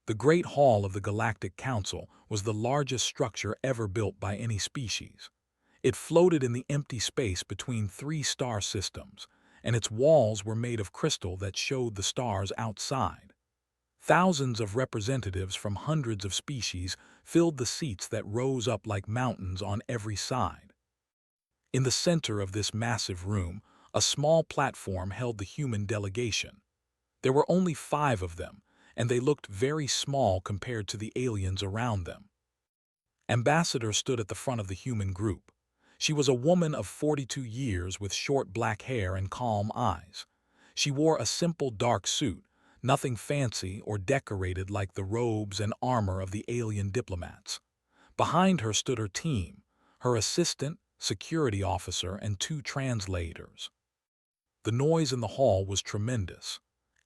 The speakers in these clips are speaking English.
The Great Hall of the Galactic Council was the largest structure ever built by any species. It floated in the empty space between three star systems, and its walls were made of crystal that showed the stars outside. Thousands of representatives from hundreds of species filled the seats that rose up like mountains on every side. In the center of this massive room, a small platform held the human delegation. There were only 5 of them, and they looked very small compared to the aliens around them. Ambassador stood at the front of the human group. She was a woman of 42 years with short black hair and calm eyes. She wore a simple dark suit, nothing fancy or decorated like the robes and armor of the alien diplomats. Behind her stood her team, her assistant, security officer, and 2 translators. The noise in the hall was tremendous.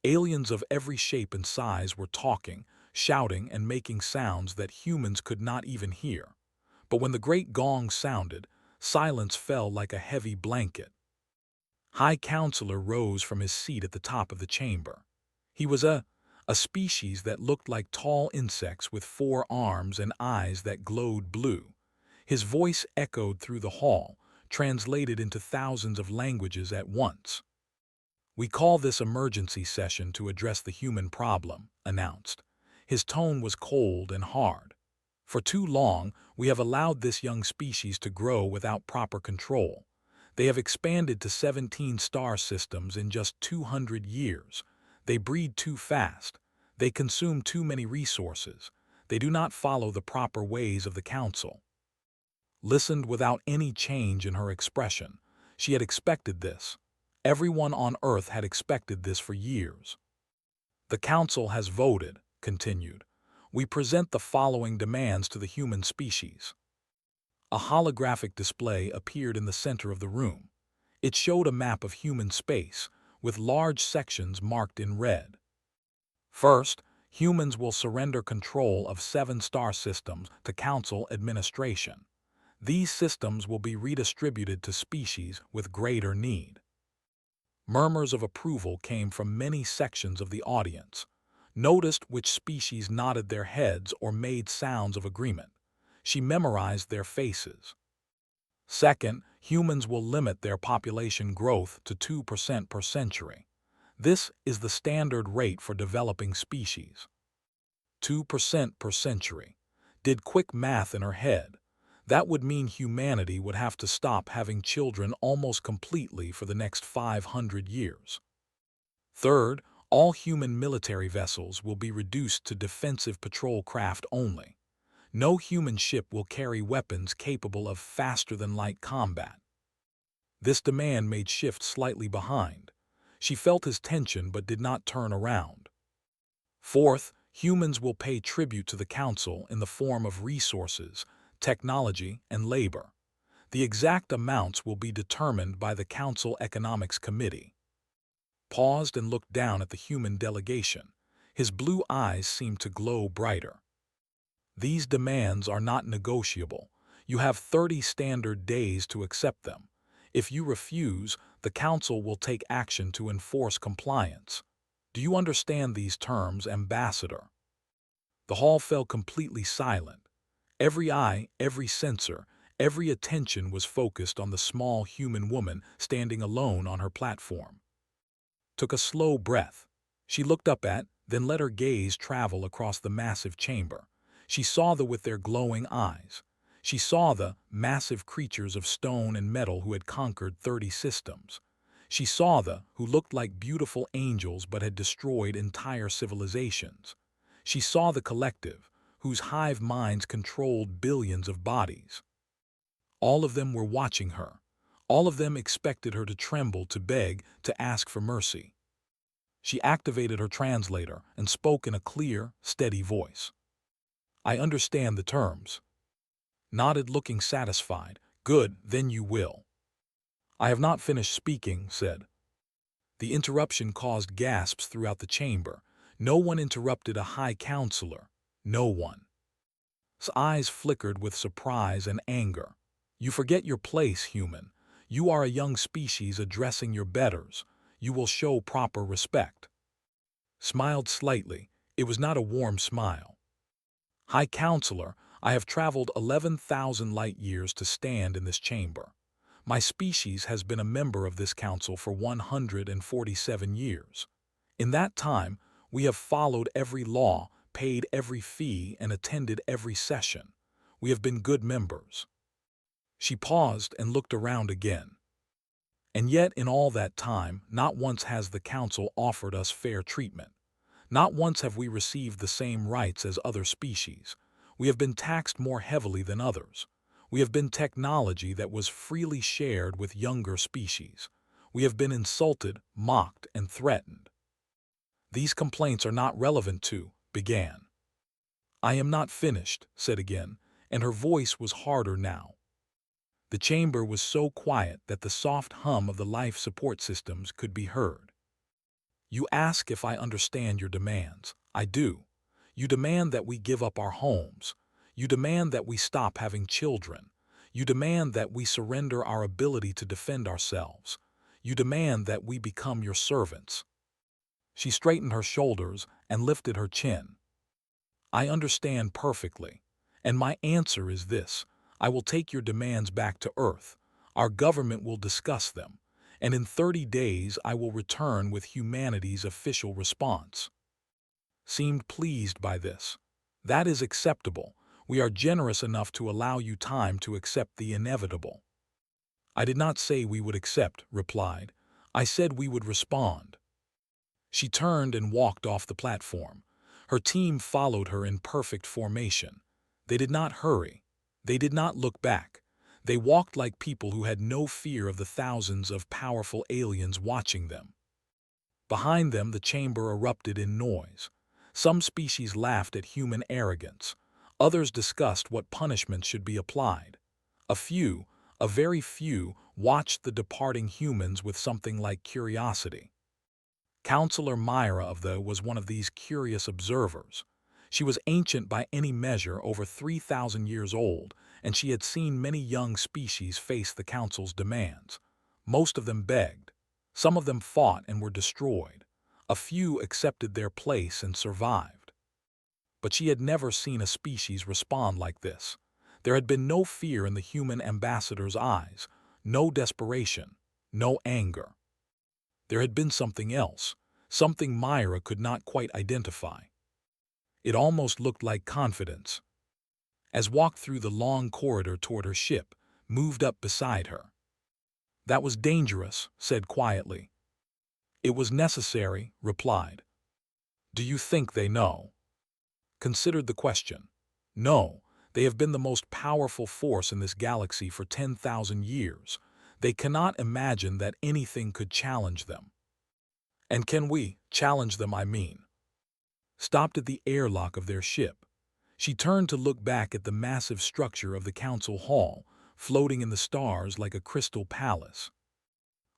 Aliens of every shape and size were talking, shouting, and making sounds that humans could not even hear. But when the great gong sounded, silence fell like a heavy blanket. High Counselor rose from his seat at the top of the chamber. He was a species that looked like tall insects with 4 arms and eyes that glowed blue. His voice echoed through the hall, translated into thousands of languages at once. "We call this emergency session to address the human problem," announced. His tone was cold and hard. "For too long, we have allowed this young species to grow without proper control. They have expanded to 17 star systems in just 200 years. They breed too fast. They consume too many resources. They do not follow the proper ways of the Council." Listened without any change in her expression. She had expected this. Everyone on Earth had expected this for years. "The Council has voted," continued. "We present the following demands to the human species." A holographic display appeared in the center of the room. It showed a map of human space, with large sections marked in red. First, humans will surrender control of 7 star systems to Council administration. These systems will be redistributed to species with greater need. Murmurs of approval came from many sections of the audience. Noticed which species nodded their heads or made sounds of agreement. She memorized their faces. Second, humans will limit their population growth to 2% per century. This is the standard rate for developing species. 2% per century. Did quick math in her head. That would mean humanity would have to stop having children almost completely for the next 500 years. Third, all human military vessels will be reduced to defensive patrol craft only. No human ship will carry weapons capable of faster-than-light combat. This demand made Shift slightly behind. She felt his tension but did not turn around. Fourth, humans will pay tribute to the Council in the form of resources, technology, and labor. The exact amounts will be determined by the Council Economics Committee. Paused and looked down at the human delegation. His blue eyes seemed to glow brighter. "These demands are not negotiable. You have 30 standard days to accept them. If you refuse, the Council will take action to enforce compliance. Do you understand these terms, Ambassador?" The hall fell completely silent. Every eye, every sensor, every attention was focused on the small human woman standing alone on her platform. Took a slow breath. She looked up at, then let her gaze travel across the massive chamber. She saw with their glowing eyes. She saw the massive creatures of stone and metal who had conquered 30 systems. She saw who looked like beautiful angels but had destroyed entire civilizations. She saw the collective, whose hive minds controlled billions of bodies. All of them were watching her. All of them expected her to tremble, to beg, to ask for mercy. She activated her translator and spoke in a clear, steady voice. "I understand the terms." Nodded, looking satisfied. "Good, then you will." "I have not finished speaking," said. The interruption caused gasps throughout the chamber. No one interrupted a High Counselor. No one. His eyes flickered with surprise and anger. "You forget your place, human. You are a young species addressing your betters. You will show proper respect." Smiled slightly. It was not a warm smile. High Counselor, I have traveled 11,000 light-years to stand in this chamber. My species has been a member of this council for 147 years. In that time, we have followed every law, paid every fee, and attended every session. We have been good members. She paused and looked around again. And yet, in all that time, not once has the council offered us fair treatment. Not once have we received the same rights as other species. We have been taxed more heavily than others. We have been technology that was freely shared with younger species. We have been insulted, mocked, and threatened. These complaints are not relevant to, began. I am not finished, said again, and her voice was harder now. The chamber was so quiet that the soft hum of the life support systems could be heard. You ask if I understand your demands. I do. You demand that we give up our homes. You demand that we stop having children. You demand that we surrender our ability to defend ourselves. You demand that we become your servants. She straightened her shoulders and lifted her chin. I understand perfectly, and my answer is this. I will take your demands back to Earth. Our government will discuss them, and in 30 days I will return with humanity's official response. Seemed pleased by this. That is acceptable. We are generous enough to allow you time to accept the inevitable. I did not say we would accept, replied. I said we would respond. She turned and walked off the platform. Her team followed her in perfect formation. They did not hurry. They did not look back. They walked like people who had no fear of the thousands of powerful aliens watching them. Behind them, the chamber erupted in noise. Some species laughed at human arrogance. Others discussed what punishments should be applied. A very few, watched the departing humans with something like curiosity. Counselor Myra was one of these curious observers. She was ancient by any measure, over 3,000 years old, and she had seen many young species face the council's demands. Most of them begged. Some of them fought and were destroyed. A few accepted their place and survived. But she had never seen a species respond like this. There had been no fear in the human ambassador's eyes, no desperation, no anger. There had been something else, something Myra could not quite identify. It almost looked like confidence. As walked through the long corridor toward her ship, moved up beside her. That was dangerous, said quietly. It was necessary, replied. Do you think they know? Considered the question. No, they have been the most powerful force in this galaxy for 10,000 years. They cannot imagine that anything could challenge them. And can we challenge them, I mean? Stopped at the airlock of their ship. She turned to look back at the massive structure of the council hall, floating in the stars like a crystal palace.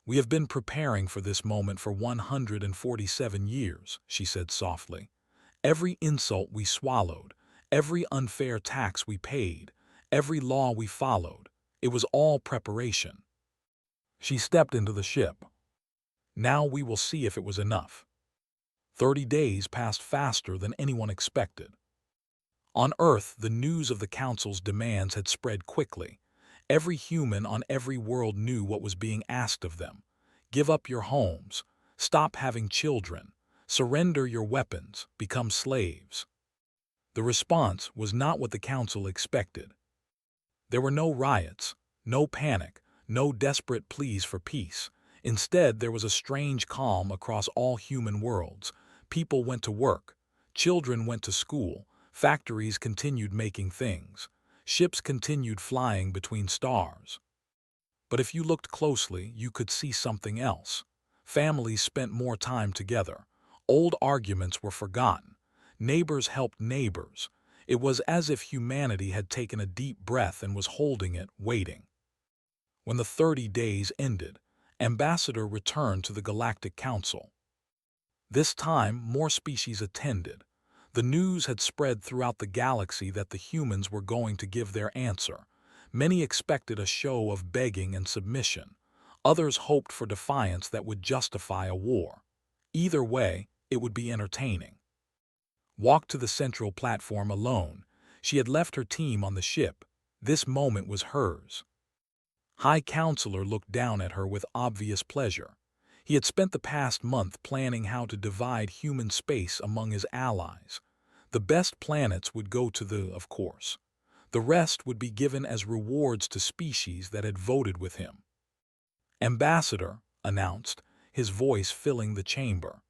We have been preparing for this moment for 147 years, she said softly. Every insult we swallowed, every unfair tax we paid, every law we followed, it was all preparation. She stepped into the ship. Now we will see if it was enough. 30 days passed faster than anyone expected. On Earth, the news of the Council's demands had spread quickly. Every human on every world knew what was being asked of them. Give up your homes. Stop having children. Surrender your weapons. Become slaves. The response was not what the Council expected. There were no riots, no panic, no desperate pleas for peace. Instead, there was a strange calm across all human worlds. People went to work. Children went to school. Factories continued making things. Ships continued flying between stars. But if you looked closely, you could see something else. Families spent more time together. Old arguments were forgotten. Neighbors helped neighbors. It was as if humanity had taken a deep breath and was holding it, waiting. When the 30 days ended, Ambassador returned to the Galactic Council. This time, more species attended. The news had spread throughout the galaxy that the humans were going to give their answer. Many expected a show of begging and submission. Others hoped for defiance that would justify a war. Either way, it would be entertaining. walked to the central platform alone. She had left her team on the ship. This moment was hers. High Counselor looked down at her with obvious pleasure. He had spent the past month planning how to divide human space among his allies. The best planets would go to of course. The rest would be given as rewards to species that had voted with him. Ambassador, announced, his voice filling the chamber.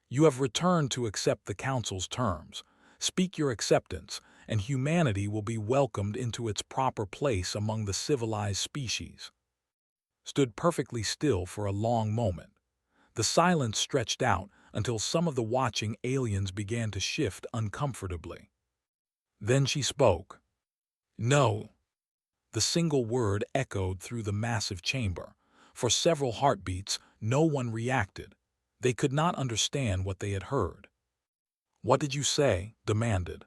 You have returned to accept the Council's terms. Speak your acceptance, and humanity will be welcomed into its proper place among the civilized species. Stood perfectly still for a long moment. The silence stretched out until some of the watching aliens began to shift uncomfortably. Then she spoke. No. The single word echoed through the massive chamber. For several heartbeats, no one reacted. They could not understand what they had heard. What did you say? Demanded.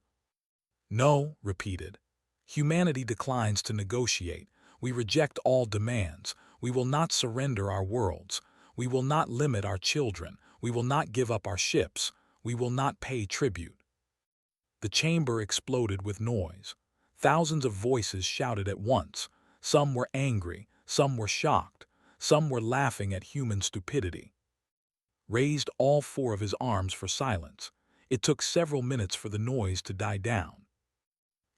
No, repeated. Humanity declines to negotiate. We reject all demands. We will not surrender our worlds. We will not limit our children. We will not give up our ships. We will not pay tribute. The chamber exploded with noise. Thousands of voices shouted at once. Some were angry, some were shocked, some were laughing at human stupidity. Raised all four of his arms for silence. It took several minutes for the noise to die down.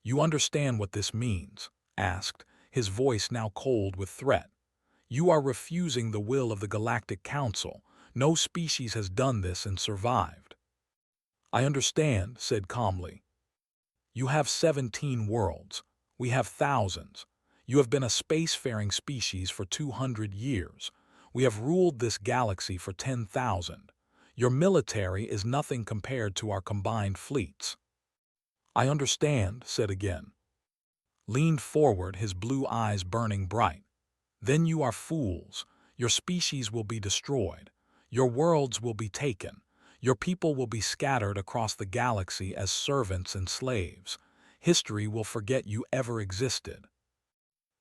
You understand what this means? Asked, his voice now cold with threat. You are refusing the will of the Galactic Council. No species has done this and survived. I understand, said calmly. You have 17 worlds. We have thousands. You have been a spacefaring species for 200 years. We have ruled this galaxy for 10,000. Your military is nothing compared to our combined fleets. I understand, said again. Leaned forward, his blue eyes burning bright. Then you are fools. Your species will be destroyed. Your worlds will be taken. Your people will be scattered across the galaxy as servants and slaves. History will forget you ever existed.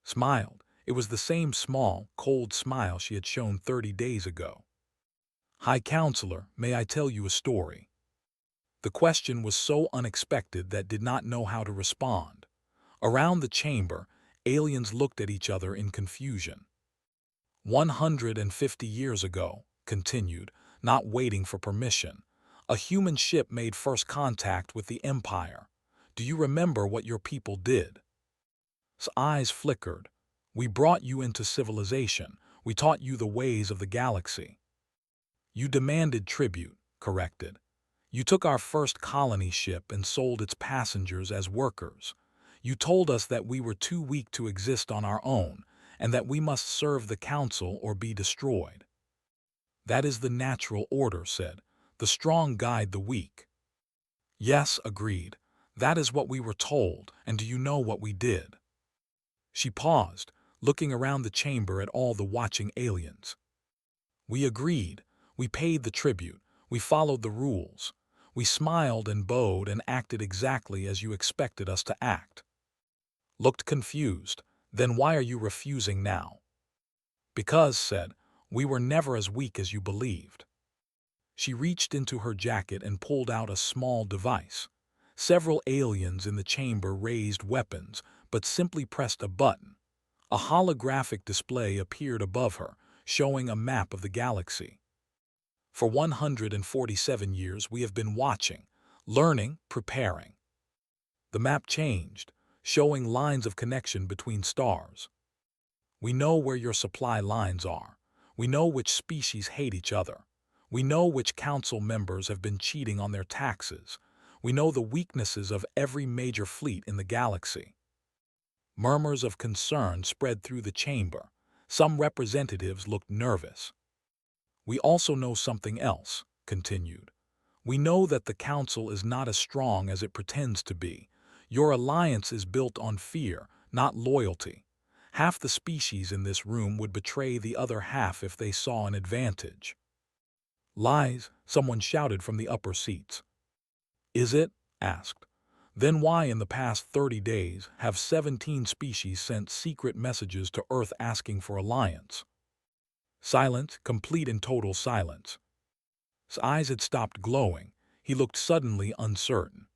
Smiled. It was the same small, cold smile she had shown 30 days ago. High Counselor, may I tell you a story? The question was so unexpected that did not know how to respond. Around the chamber, aliens looked at each other in confusion. 150 years ago, continued, not waiting for permission, a human ship made first contact with the Empire. Do you remember what your people did? His eyes flickered. We brought you into civilization. We taught you the ways of the galaxy. You demanded tribute, corrected. You took our first colony ship and sold its passengers as workers. You told us that we were too weak to exist on our own, and that we must serve the Council or be destroyed. That is the natural order, said. The strong guide the weak. Yes, agreed. That is what we were told, and do you know what we did? She paused, looking around the chamber at all the watching aliens. We agreed. We paid the tribute. We followed the rules. We smiled and bowed and acted exactly as you expected us to act. Looked confused. Then why are you refusing now? Because, said, we were never as weak as you believed. She reached into her jacket and pulled out a small device. Several aliens in the chamber raised weapons, but simply pressed a button. A holographic display appeared above her, showing a map of the galaxy. For 147 years we have been watching, learning, preparing. The map changed, showing lines of connection between stars. We know where your supply lines are. We know which species hate each other. We know which council members have been cheating on their taxes. We know the weaknesses of every major fleet in the galaxy. Murmurs of concern spread through the chamber. Some representatives looked nervous. We also know something else, continued. We know that the Council is not as strong as it pretends to be. Your alliance is built on fear, not loyalty. Half the species in this room would betray the other half if they saw an advantage. Lies, someone shouted from the upper seats. Is it? Asked. Then why in the past 30 days have 17 species sent secret messages to Earth asking for alliance? Silence, complete and total silence. His eyes had stopped glowing. He looked suddenly uncertain.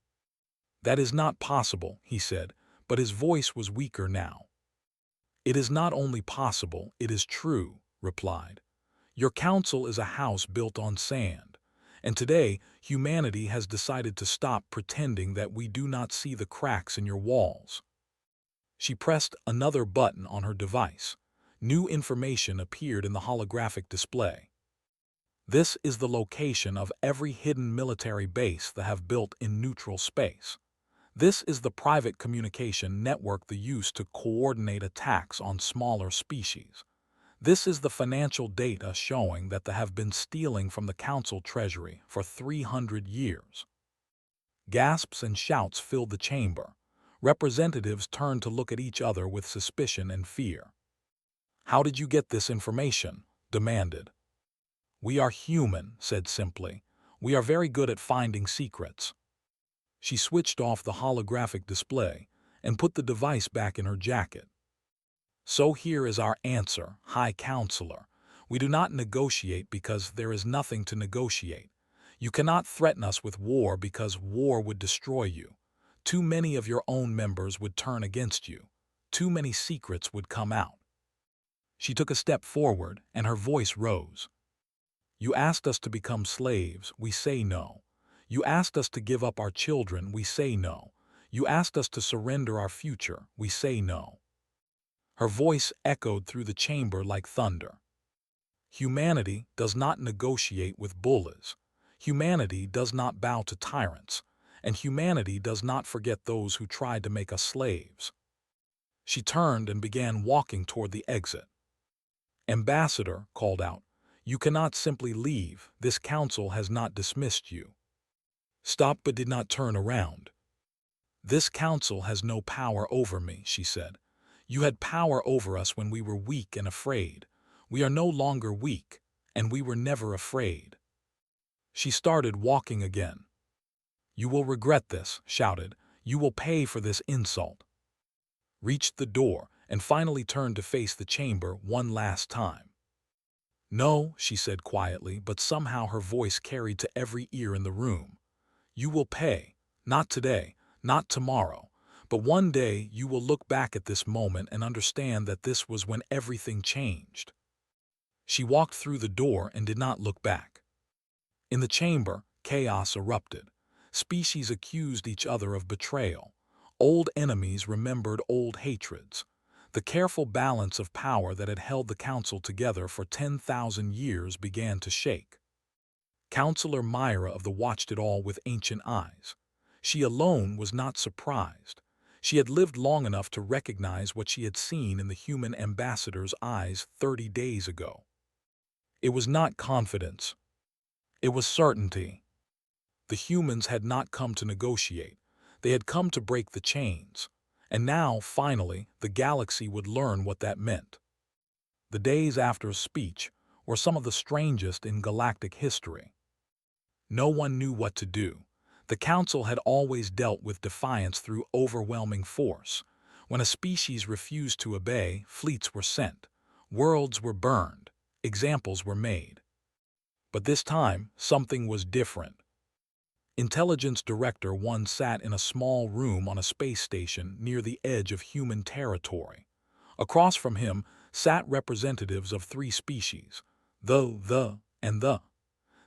"That is not possible," he said, but his voice was weaker now. "It is not only possible, it is true," replied. "Your council is a house built on sand, and today humanity has decided to stop pretending that we do not see the cracks in your walls." She pressed another button on her device. New information appeared in the holographic display. "This is the location of every hidden military base they have built in neutral space. This is the private communication network they use to coordinate attacks on smaller species. This is the financial data showing that they have been stealing from the Council treasury for 300 years. Gasps and shouts filled the chamber. Representatives turned to look at each other with suspicion and fear. "How did you get this information?" demanded. "We are human," said simply. "We are very good at finding secrets." She switched off the holographic display and put the device back in her jacket. "So here is our answer, High Counselor. We do not negotiate because there is nothing to negotiate. You cannot threaten us with war because war would destroy you. Too many of your own members would turn against you. Too many secrets would come out." She took a step forward, and her voice rose. "You asked us to become slaves, we say no. You asked us to give up our children, we say no. You asked us to surrender our future, we say no." Her voice echoed through the chamber like thunder. "Humanity does not negotiate with bullies. Humanity does not bow to tyrants. And humanity does not forget those who tried to make us slaves." She turned and began walking toward the exit. "Ambassador," called out, "you cannot simply leave. This council has not dismissed you." Stopped but did not turn around. "This council has no power over me," she said. "You had power over us when we were weak and afraid. We are no longer weak, and we were never afraid." She started walking again. "You will regret this," shouted. "You will pay for this insult." Reached the door and finally turned to face the chamber one last time. "No," she said quietly, but somehow her voice carried to every ear in the room. "You will pay. Not today, not tomorrow, but one day you will look back at this moment and understand that this was when everything changed." She walked through the door and did not look back. In the chamber, chaos erupted. Species accused each other of betrayal. Old enemies remembered old hatreds. The careful balance of power that had held the council together for 10,000 years began to shake. Counselor Myra of the watched it all with ancient eyes. She alone was not surprised. She had lived long enough to recognize what she had seen in the human ambassador's eyes 30 days ago. It was not confidence. It was certainty. The humans had not come to negotiate. They had come to break the chains. And now, finally, the galaxy would learn what that meant. The days after his speech were some of the strangest in galactic history. No one knew what to do. The Council had always dealt with defiance through overwhelming force. When a species refused to obey, fleets were sent. Worlds were burned. Examples were made. But this time, something was different. Intelligence Director 1 sat in a small room on a space station near the edge of human territory. Across from him sat representatives of 3 species, and the.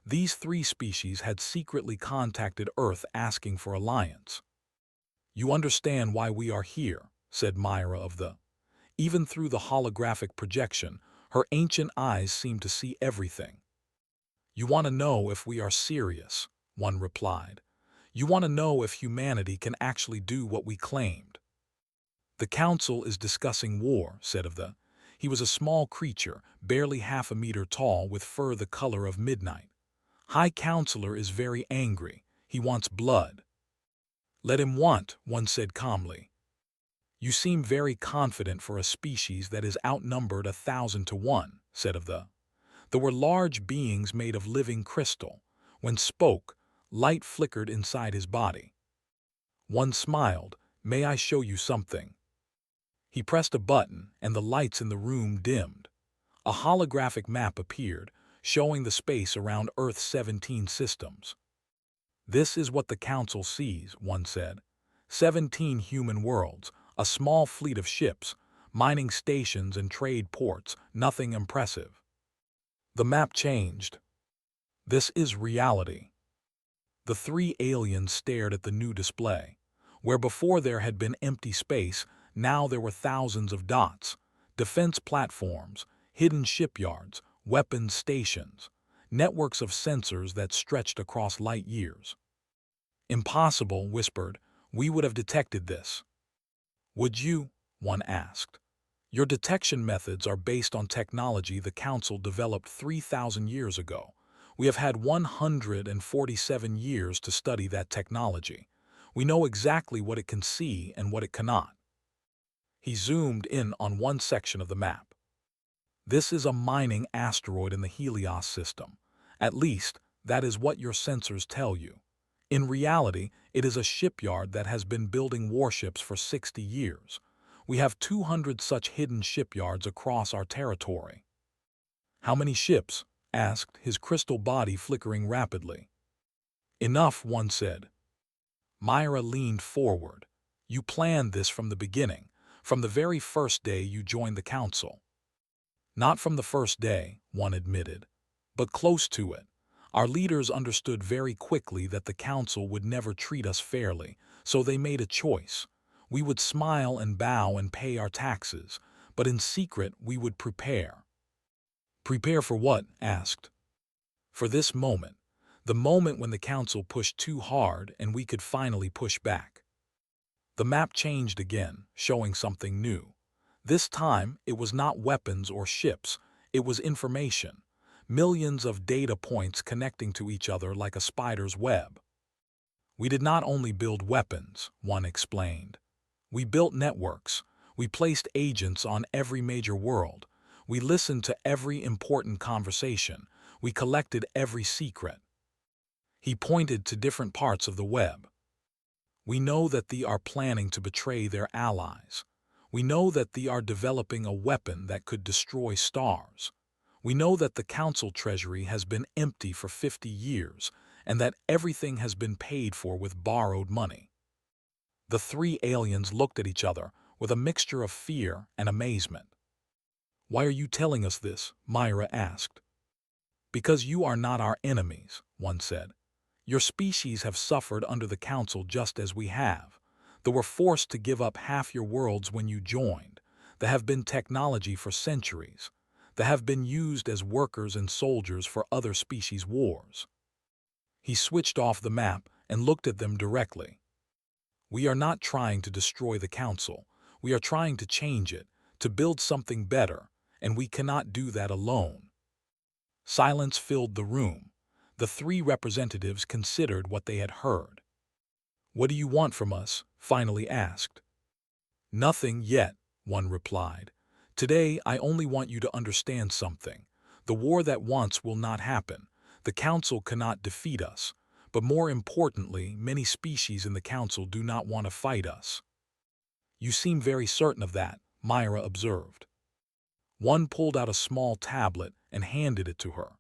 These 3 species had secretly contacted Earth asking for alliance. "You understand why we are here," said Myra of the. Even through the holographic projection, her ancient eyes seemed to see everything. "You want to know if we are serious," one replied. "You want to know if humanity can actually do what we claimed." "The Council is discussing war," said of the. He was a small creature, barely half a meter tall, with fur the color of midnight. "High Counselor is very angry. He wants blood." "Let him want," one said calmly. "You seem very confident for a species that is outnumbered 1,000 to 1, said of the. There were large beings made of living crystal. When spoke, light flickered inside his body. One smiled. "May I show you something?" He pressed a button, and the lights in the room dimmed. A holographic map appeared, showing the space around Earth's 17 systems. This is what the Council sees, one said. 17 human worlds, a small fleet of ships, mining stations and trade ports, nothing impressive. The map changed. This is reality. The three aliens stared at the new display. Where before there had been empty space, now there were thousands of dots, defense platforms, hidden shipyards, weapons stations, networks of sensors that stretched across light years. Impossible, whispered. We would have detected this. Would you? One asked. Your detection methods are based on technology the Council developed 3,000 years ago. We have had 147 years to study that technology. We know exactly what it can see and what it cannot. He zoomed in on one section of the map. This is a mining asteroid in the Helios system. At least, that is what your sensors tell you. In reality, it is a shipyard that has been building warships for 60 years. We have 200 such hidden shipyards across our territory. How many ships? Asked, his crystal body flickering rapidly. Enough, one said. Myra leaned forward. You planned this from the beginning, from the very first day you joined the Council. Not from the first day, one admitted, but close to it. Our leaders understood very quickly that the Council would never treat us fairly, so they made a choice. We would smile and bow and pay our taxes, but in secret we would prepare. Prepare for what? Asked. For this moment. The moment when the Council pushed too hard and we could finally push back. The map changed again, showing something new. This time, it was not weapons or ships, it was information. Millions of data points connecting to each other like a spider's web. We did not only build weapons, one explained. We built networks. We placed agents on every major world. We listened to every important conversation. We collected every secret. He pointed to different parts of the web. We know that they are planning to betray their allies. We know that they are developing a weapon that could destroy stars. We know that the Council treasury has been empty for 50 years and that everything has been paid for with borrowed money. The three aliens looked at each other with a mixture of fear and amazement. Why are you telling us this? Myra asked. Because you are not our enemies, one said. Your species have suffered under the Council just as we have. They were forced to give up half your worlds when you joined. They have been technology for centuries. They have been used as workers and soldiers for other species' wars. He switched off the map and looked at them directly. We are not trying to destroy the Council. We are trying to change it, to build something better, and we cannot do that alone. Silence filled the room. The three representatives considered what they had heard. What do you want from us? Finally asked. Nothing yet, one replied. Today I only want you to understand something. The war that wants will not happen. The Council cannot defeat us. But more importantly, many species in the Council do not want to fight us. You seem very certain of that, Myra observed. One pulled out a small tablet and handed it to her.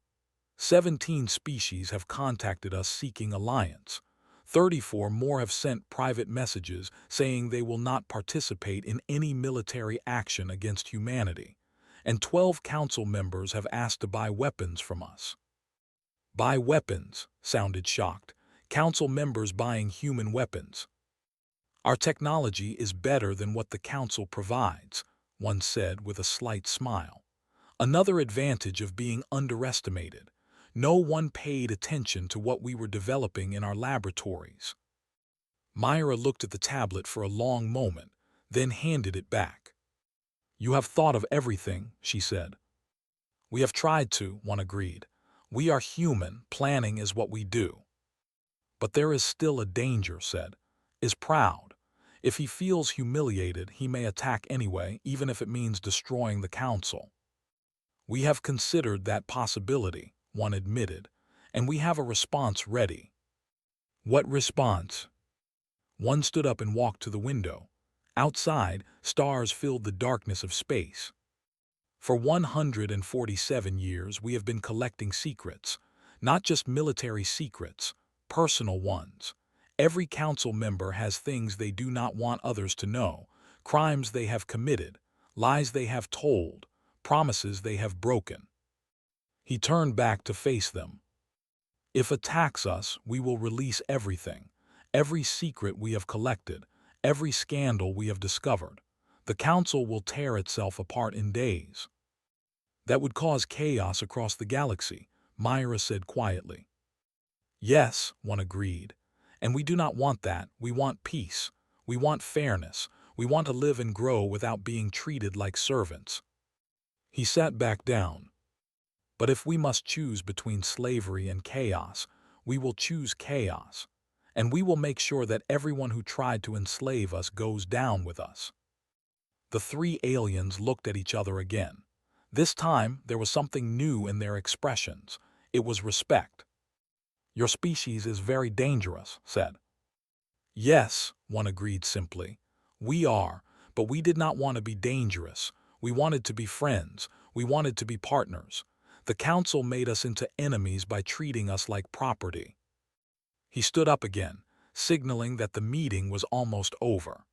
17 species have contacted us seeking alliance. 34 more have sent private messages saying they will not participate in any military action against humanity. And 12 Council members have asked to buy weapons from us. Buy weapons, sounded shocked. Council members buying human weapons. Our technology is better than what the Council provides, one said with a slight smile. Another advantage of being underestimated. No one paid attention to what we were developing in our laboratories. Myra looked at the tablet for a long moment, then handed it back. You have thought of everything, she said. We have tried to, one agreed. We are human, planning is what we do. But there is still a danger, said. Is proud. If he feels humiliated, he may attack anyway, even if it means destroying the Council. We have considered that possibility, one admitted, and we have a response ready. What response? One stood up and walked to the window. Outside, stars filled the darkness of space. For 147 years, we have been collecting secrets, not just military secrets, personal ones. Every council member has things they do not want others to know, crimes they have committed, lies they have told, promises they have broken. He turned back to face them. If attacks us, we will release everything, every secret we have collected, every scandal we have discovered. The council will tear itself apart in days. That would cause chaos across the galaxy, Myra said quietly. Yes, one agreed. And we do not want that. We want peace. We want fairness. We want to live and grow without being treated like servants. He sat back down. But if we must choose between slavery and chaos, we will choose chaos. And we will make sure that everyone who tried to enslave us goes down with us. The three aliens looked at each other again. This time, there was something new in their expressions. It was respect. Your species is very dangerous, said. Yes, one agreed simply. We are, but we did not want to be dangerous. We wanted to be friends. We wanted to be partners. The council made us into enemies by treating us like property. He stood up again, signaling that the meeting was almost over.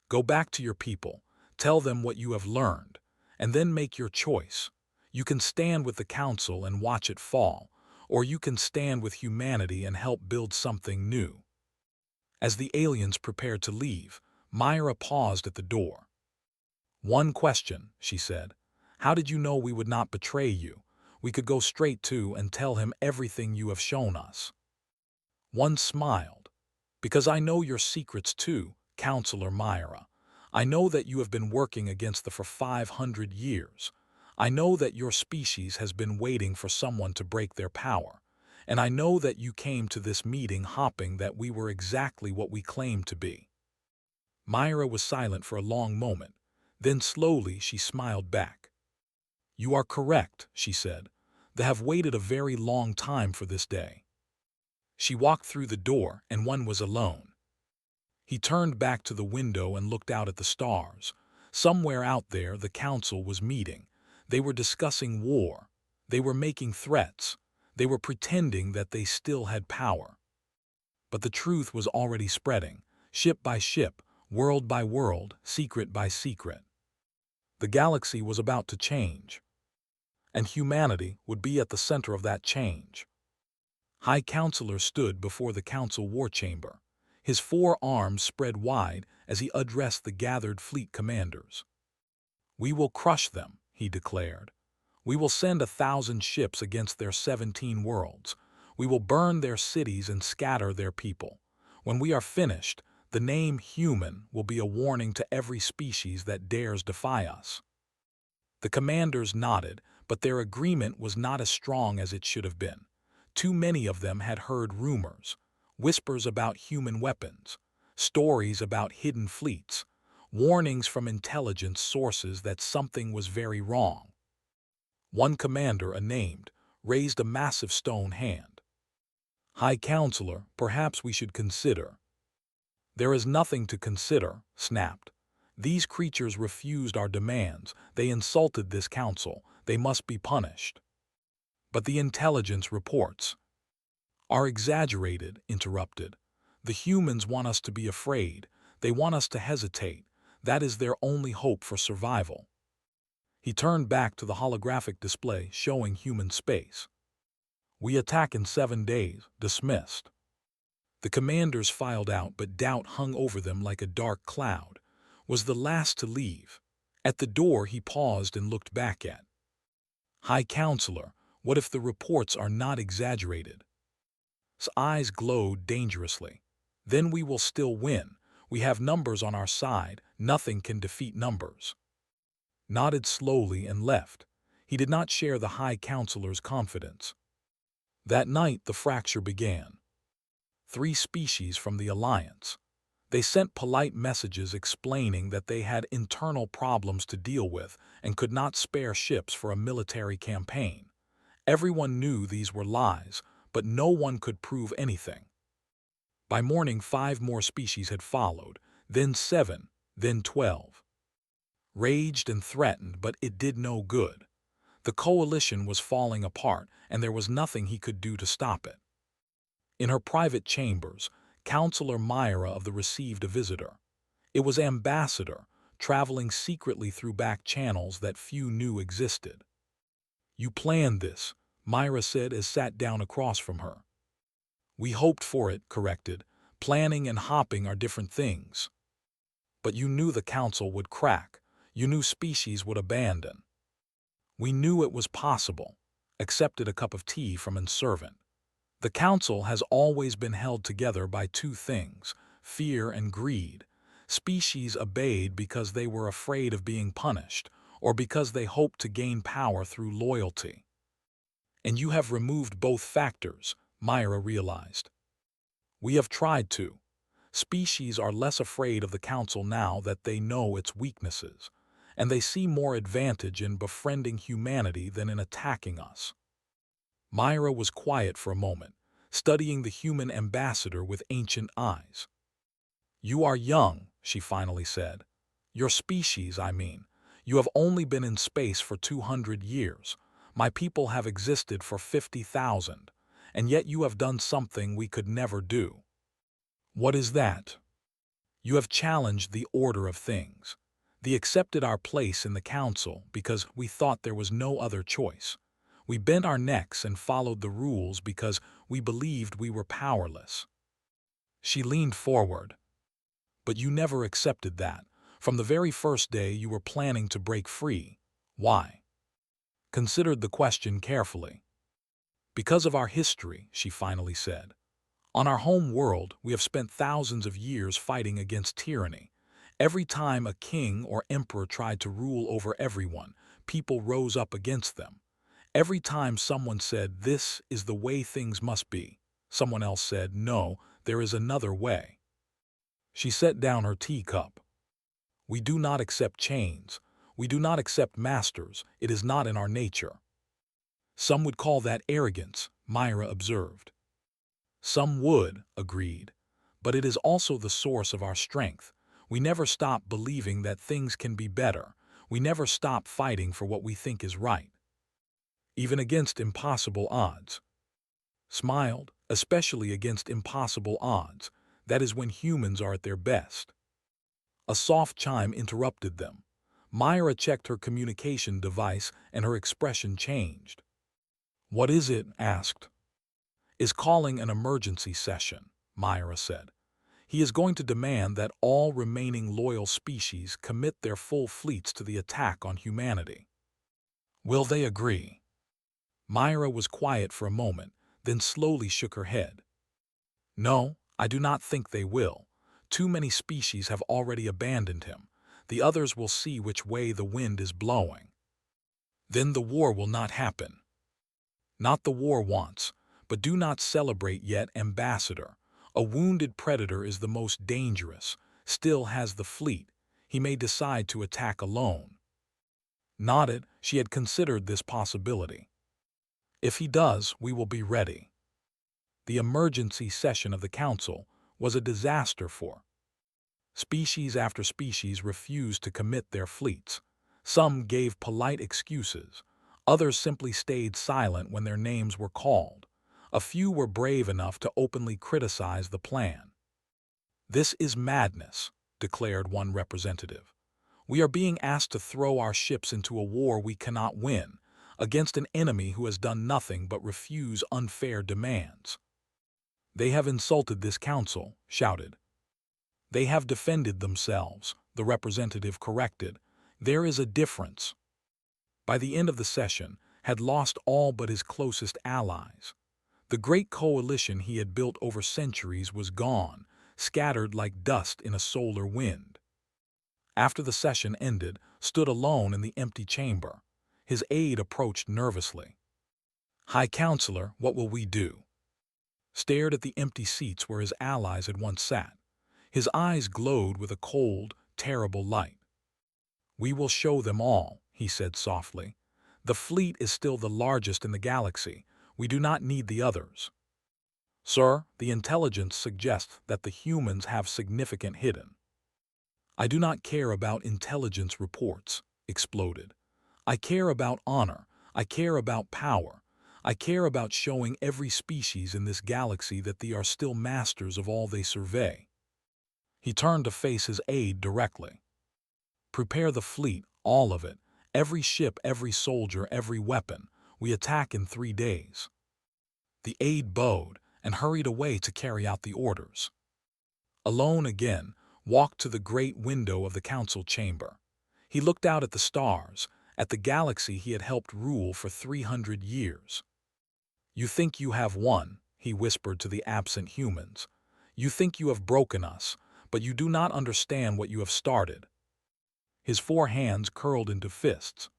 Go back to your people. Tell them what you have learned, and then make your choice. You can stand with the council and watch it fall, or you can stand with humanity and help build something new. As the aliens prepared to leave, Myra paused at the door. One question, she said. How did you know we would not betray you? We could go straight to and tell him everything you have shown us. One smiled. Because I know your secrets too, Counselor Myra. I know that you have been working against them for 500 years. I know that your species has been waiting for someone to break their power. And I know that you came to this meeting hoping that we were exactly what we claimed to be. Myra was silent for a long moment. Then slowly she smiled back. You are correct, she said. They have waited a very long time for this day. She walked through the door, and one was alone. He turned back to the window and looked out at the stars. Somewhere out there, the council was meeting. They were discussing war. They were making threats. They were pretending that they still had power. But the truth was already spreading, ship by ship, world by world, secret by secret. The galaxy was about to change. And humanity would be at the center of that change. High Counselor stood before the council war chamber. His 4 arms spread wide as he addressed the gathered fleet commanders. We will crush them, he declared. We will send 1,000 ships against their 17 worlds. We will burn their cities and scatter their people. When we are finished, the name human will be a warning to every species that dares defy us. The commanders nodded, but their agreement was not as strong as it should have been. Too many of them had heard rumors. Whispers about human weapons, stories about hidden fleets, warnings from intelligence sources that something was very wrong. One commander, unnamed, raised a massive stone hand. High Counselor, perhaps we should consider. There is nothing to consider, snapped. These creatures refused our demands. They insulted this council. They must be punished. But the intelligence reports are exaggerated, interrupted. The humans want us to be afraid. They want us to hesitate. That is their only hope for survival. He turned back to the holographic display showing human space. We attack in 7 days, dismissed. The commanders filed out, but doubt hung over them like a dark cloud. Was the last to leave. At the door he paused and looked back at. High Counselor, what if the reports are not exaggerated? His eyes glowed dangerously. Then we will still win. We have numbers on our side. Nothing can defeat numbers. Nodded slowly and left. He did not share the High Counselor's confidence. That night the fracture began. 3 species from the Alliance. They sent polite messages explaining that they had internal problems to deal with and could not spare ships for a military campaign. Everyone knew these were lies, but no one could prove anything. By morning 5 more species had followed, then 7, then 12. Raged and threatened, but it did no good. The coalition was falling apart, and there was nothing he could do to stop it. In her private chambers, Counselor Myra of the received a visitor. It was Ambassador, traveling secretly through back channels that few knew existed. "You planned this," Myra said as sat down across from her. "We hoped for it," corrected. "Planning and hopping are different things." "But you knew the council would crack. You knew species would abandon." "We knew it was possible," accepted a cup of tea from a servant. "The council has always been held together by two things, fear and greed. Species obeyed because they were afraid of being punished, or because they hoped to gain power through loyalty." "And you have removed both factors," Myra realized. "We have tried to. Species are less afraid of the council now that they know its weaknesses, and they see more advantage in befriending humanity than in attacking us." Myra was quiet for a moment, studying the human ambassador with ancient eyes. "You are young," she finally said. "Your species, I mean. You have only been in space for 200 years. My people have existed for 50,000, and yet you have done something we could never do." "What is that?" "You have challenged the order of things. They accepted our place in the council because we thought there was no other choice. We bent our necks and followed the rules because we believed we were powerless." She leaned forward. "But you never accepted that. From the very first day you were planning to break free. Why?" Considered the question carefully. "Because of our history," she finally said. "On our home world, we have spent thousands of years fighting against tyranny. Every time a king or emperor tried to rule over everyone, people rose up against them. Every time someone said, 'This is the way things must be,' someone else said, 'No, there is another way.'" She set down her teacup. "We do not accept chains. We do not accept masters. It is not in our nature." "Some would call that arrogance," Myra observed. "Some would," agreed. "But it is also the source of our strength. We never stop believing that things can be better. We never stop fighting for what we think is right, even against impossible odds." Smiled, "Especially against impossible odds. That is when humans are at their best." A soft chime interrupted them. Myra checked her communication device and her expression changed. "What is it?" asked. "Is calling an emergency session," Myra said. "He is going to demand that all remaining loyal species commit their full fleets to the attack on humanity." "Will they agree?" Myra was quiet for a moment, then slowly shook her head. "No, I do not think they will. Too many species have already abandoned him. The others will see which way the wind is blowing. Then the war will not happen." "Not the war wants. But do not celebrate yet, Ambassador. A wounded predator is the most dangerous, still has the fleet. He may decide to attack alone." Nodded, she had considered this possibility. "If he does, we will be ready." The emergency session of the council was a disaster for. Species after species refused to commit their fleets. Some gave polite excuses. Others simply stayed silent when their names were called. A few were brave enough to openly criticize the plan. "This is madness," declared one representative. "We are being asked to throw our ships into a war we cannot win, against an enemy who has done nothing but refuse unfair demands." "They have insulted this council," shouted. "They have defended themselves," the representative corrected. "There is a difference." By the end of the session, had lost all but his closest allies. The great coalition he had built over centuries was gone, scattered like dust in a solar wind. After the session ended, stood alone in the empty chamber. His aide approached nervously. "High Counselor, what will we do?" Stared at the empty seats where his allies had once sat. His eyes glowed with a cold, terrible light. "We will show them all," he said softly. "The fleet is still the largest in the galaxy. We do not need the others." "Sir, the intelligence suggests that the humans have significant hidden." "I do not care about intelligence reports," exploded. "I care about honor. I care about power. I care about showing every species in this galaxy that they are still masters of all they survey. He turned to face his aide directly. Prepare the fleet, all of it, every ship, every soldier, every weapon. We attack in 3 days. The aide bowed and hurried away to carry out the orders. Alone again, walked to the great window of the council chamber. He looked out at the stars, at the galaxy he had helped rule for 300 years. You think you have won, he whispered to the absent humans. You think you have broken us, but you do not understand what you have started. His 4 hands curled into fists.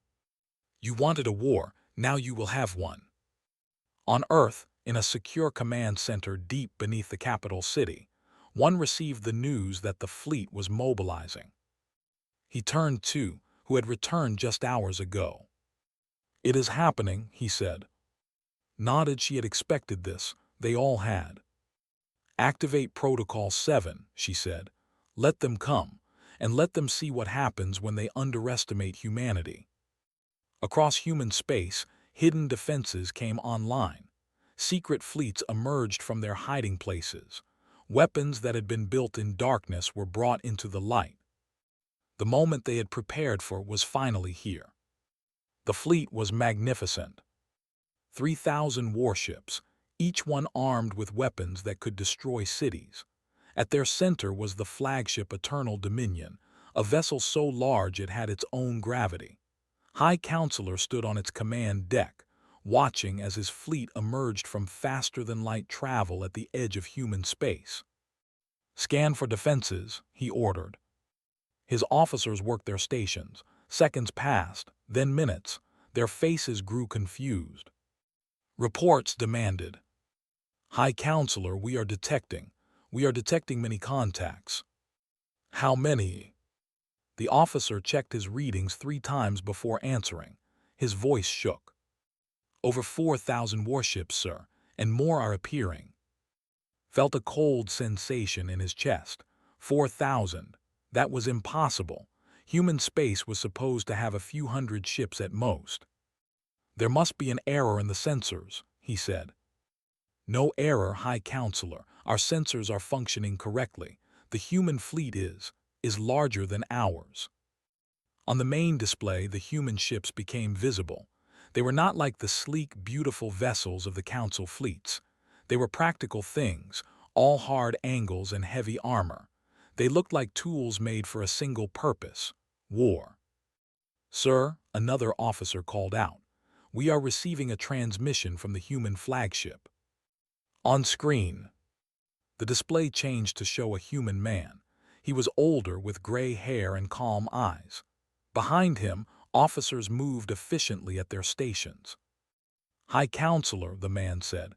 You wanted a war, now you will have one. On Earth, in a secure command center deep beneath the capital city, one received the news that the fleet was mobilizing. He turned to, who had returned just hours ago. It is happening, he said. Nodded. She had expected this, they all had. Activate Protocol 7, she said. Let them come, and let them see what happens when they underestimate humanity. Across human space, hidden defenses came online. Secret fleets emerged from their hiding places. Weapons that had been built in darkness were brought into the light. The moment they had prepared for was finally here. The fleet was magnificent. 3,000 warships, each one armed with weapons that could destroy cities. At their center was the flagship Eternal Dominion, a vessel so large it had its own gravity. High Counselor stood on its command deck, watching as his fleet emerged from faster-than-light travel at the edge of human space. Scan for defenses, he ordered. His officers worked their stations. Seconds passed, then minutes. Their faces grew confused. Reports demanded. High Counselor, we are detecting many contacts. How many? The officer checked his readings 3 times before answering. His voice shook. Over 4,000 warships, sir, and more are appearing. Felt a cold sensation in his chest. 4,000. That was impossible. Human space was supposed to have a few hundred ships at most. There must be an error in the sensors, he said. No error, High Counselor. Our sensors are functioning correctly. The human fleet is larger than ours. On the main display, the human ships became visible. They were not like the sleek, beautiful vessels of the Council fleets. They were practical things, all hard angles and heavy armor. They looked like tools made for a single purpose: war. Sir, another officer called out. We are receiving a transmission from the human flagship. On screen. The display changed to show a human man. He was older, with gray hair and calm eyes. Behind him, officers moved efficiently at their stations. High Counselor, the man said,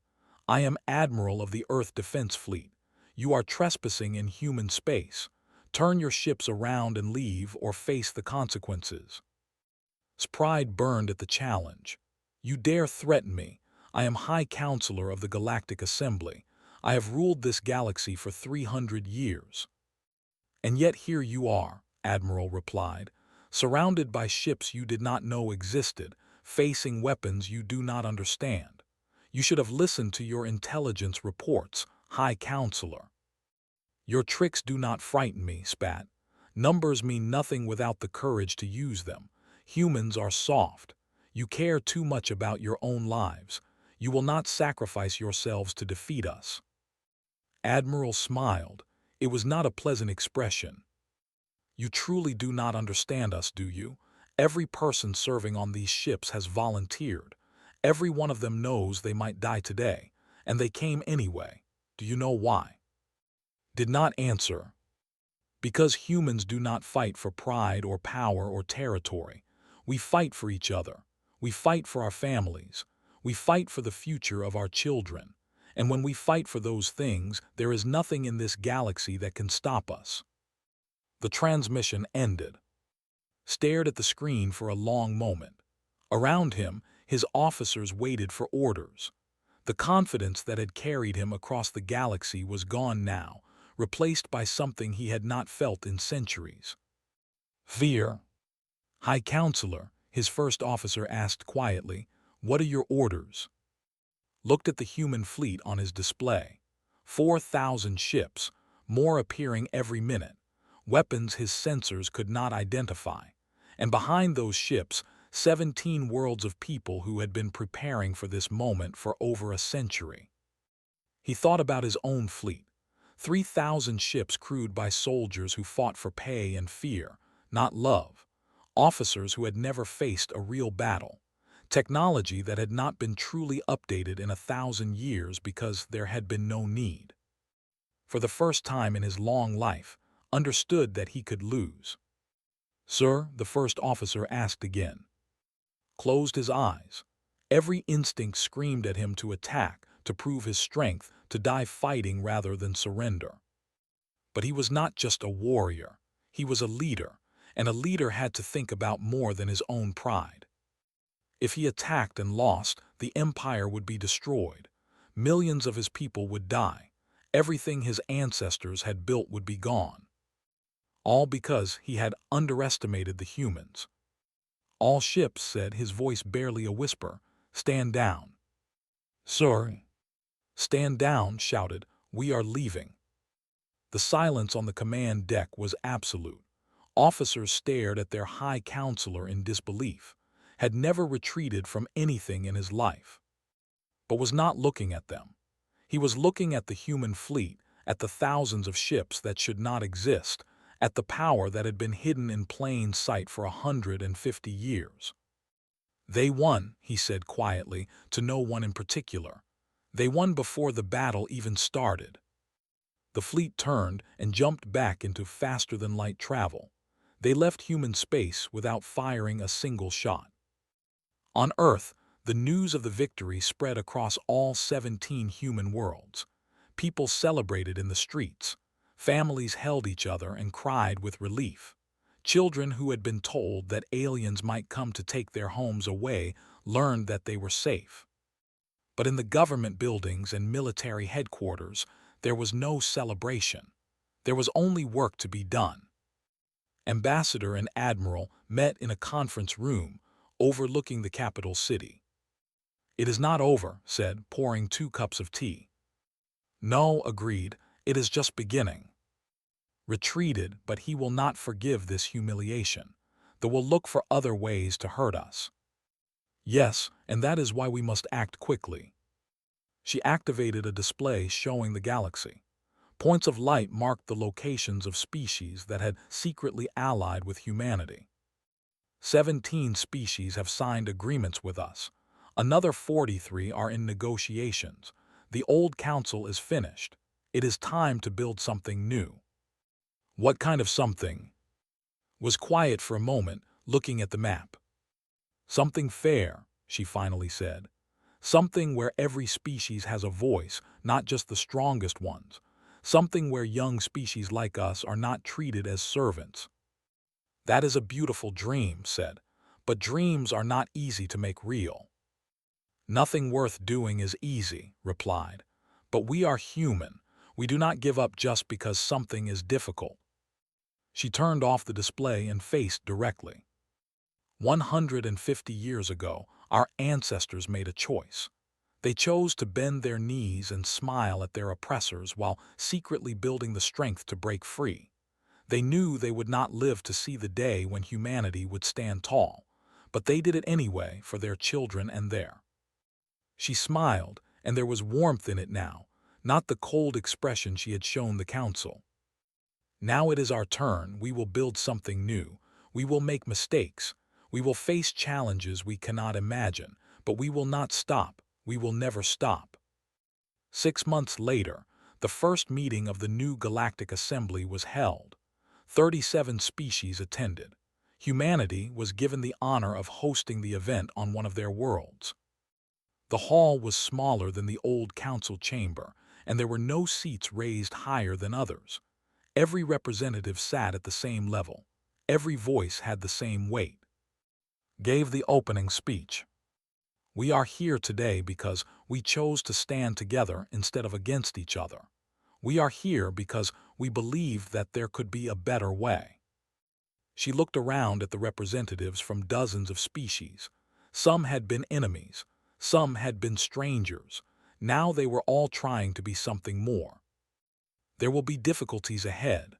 I am Admiral of the Earth Defense Fleet. You are trespassing in human space. Turn your ships around and leave, or face the consequences. His pride burned at the challenge. You dare threaten me? I am High Counselor of the Galactic Assembly. I have ruled this galaxy for 300 years. And yet here you are, Admiral replied, surrounded by ships you did not know existed, facing weapons you do not understand. You should have listened to your intelligence reports, High Counselor. Your tricks do not frighten me, spat. Numbers mean nothing without the courage to use them. Humans are soft. You care too much about your own lives. You will not sacrifice yourselves to defeat us. Admiral smiled. It was not a pleasant expression. You truly do not understand us, do you? Every person serving on these ships has volunteered. Every one of them knows they might die today, and they came anyway. Do you know why? Did not answer. Because humans do not fight for pride or power or territory. We fight for each other. We fight for our families. We fight for the future of our children. And when we fight for those things, there is nothing in this galaxy that can stop us. The transmission ended. Stared at the screen for a long moment. Around him, his officers waited for orders. The confidence that had carried him across the galaxy was gone now, replaced by something he had not felt in centuries. Fear. High Counselor, his first officer asked quietly, what are your orders? looked at the human fleet on his display. 4,000 ships, more appearing every minute, weapons his sensors could not identify, and behind those ships, 17 worlds of people who had been preparing for this moment for over a century. He thought about his own fleet. 3,000 ships crewed by soldiers who fought for pay and fear, not love. Officers who had never faced a real battle. Technology that had not been truly updated in 1,000 years because there had been no need. For the first time in his long life, understood that he could lose. "Sir," the first officer asked again. Closed his eyes. Every instinct screamed at him to attack, to prove his strength, to die fighting rather than surrender. But he was not just a warrior. He was a leader, and a leader had to think about more than his own pride. If he attacked and lost, the empire would be destroyed. Millions of his people would die. Everything his ancestors had built would be gone. All because he had underestimated the humans. "All ships," said, his voice barely a whisper, "stand down." "Sir." "Stand down," shouted, "we are leaving." The silence on the command deck was absolute. Officers stared at their high counselor in disbelief, had never retreated from anything in his life, but was not looking at them. He was looking at the human fleet, at the thousands of ships that should not exist, at the power that had been hidden in plain sight for 150 years. "They won," he said quietly, to no one in particular. "They won before the battle even started." The fleet turned and jumped back into faster-than-light travel. They left human space without firing a single shot. On Earth, the news of the victory spread across all 17 human worlds. People celebrated in the streets. Families held each other and cried with relief. Children who had been told that aliens might come to take their homes away learned that they were safe. But in the government buildings and military headquarters, there was no celebration. There was only work to be done. Ambassador and admiral met in a conference room overlooking the capital city. "It is not over," said, pouring 2 cups of tea. "No," agreed, "it is just beginning." Retreated, but he will not forgive this humiliation. They will look for other ways to hurt us. "Yes, and that is why we must act quickly." She activated a display showing the galaxy. Points of light marked the locations of species that had secretly allied with humanity. 17 species have signed agreements with us. Another 43 are in negotiations. The old council is finished. It is time to build something new. "What kind of something?" Was quiet for a moment, looking at the map. "Something fair," she finally said. "Something where every species has a voice, not just the strongest ones. Something where young species like us are not treated as servants." "That is a beautiful dream," said, "but dreams are not easy to make real." "Nothing worth doing is easy," replied. "But we are human. We do not give up just because something is difficult." She turned off the display and faced directly. 150 years ago, our ancestors made a choice. They chose to bend their knees and smile at their oppressors while secretly building the strength to break free. They knew they would not live to see the day when humanity would stand tall, but they did it anyway for their children and their. She smiled, and there was warmth in it now, not the cold expression she had shown the council. "Now it is our turn. We will build something new. We will make mistakes. We will face challenges we cannot imagine, but we will not stop. We will never stop." 6 months later, the first meeting of the new Galactic Assembly was held. 37 species attended. Humanity was given the honor of hosting the event on one of their worlds. The hall was smaller than the old council chamber, and there were no seats raised higher than others. Every representative sat at the same level. Every voice had the same weight. Gave the opening speech. "We are here today because we chose to stand together instead of against each other. We are here because we believed that there could be a better way." She looked around at the representatives from dozens of species. Some had been enemies. Some had been strangers. Now they were all trying to be something more. There will be difficulties ahead.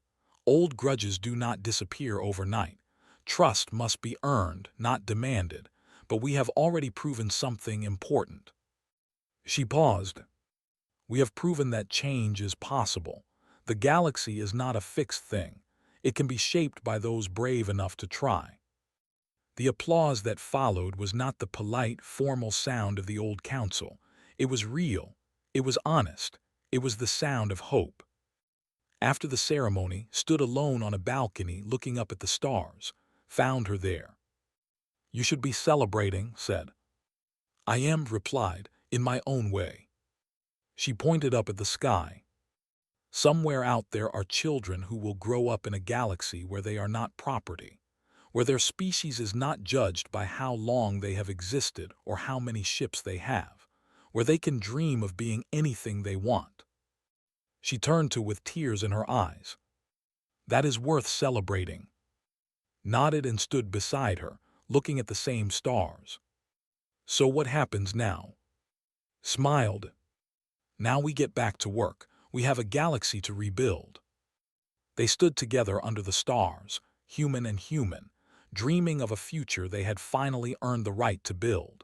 Old grudges do not disappear overnight. Trust must be earned, not demanded, but we have already proven something important. She paused. We have proven that change is possible. The galaxy is not a fixed thing. It can be shaped by those brave enough to try. The applause that followed was not the polite, formal sound of the old council. It was real. It was honest. It was the sound of hope. After the ceremony, stood alone on a balcony looking up at the stars, found her there. You should be celebrating, said. I am, replied, in my own way. She pointed up at the sky. Somewhere out there are children who will grow up in a galaxy where they are not property, where their species is not judged by how long they have existed or how many ships they have, where they can dream of being anything they want. She turned to with tears in her eyes. That is worth celebrating. Nodded and stood beside her, looking at the same stars. So what happens now? Smiled. Now we get back to work. We have a galaxy to rebuild. They stood together under the stars, human and human, dreaming of a future they had finally earned the right to build.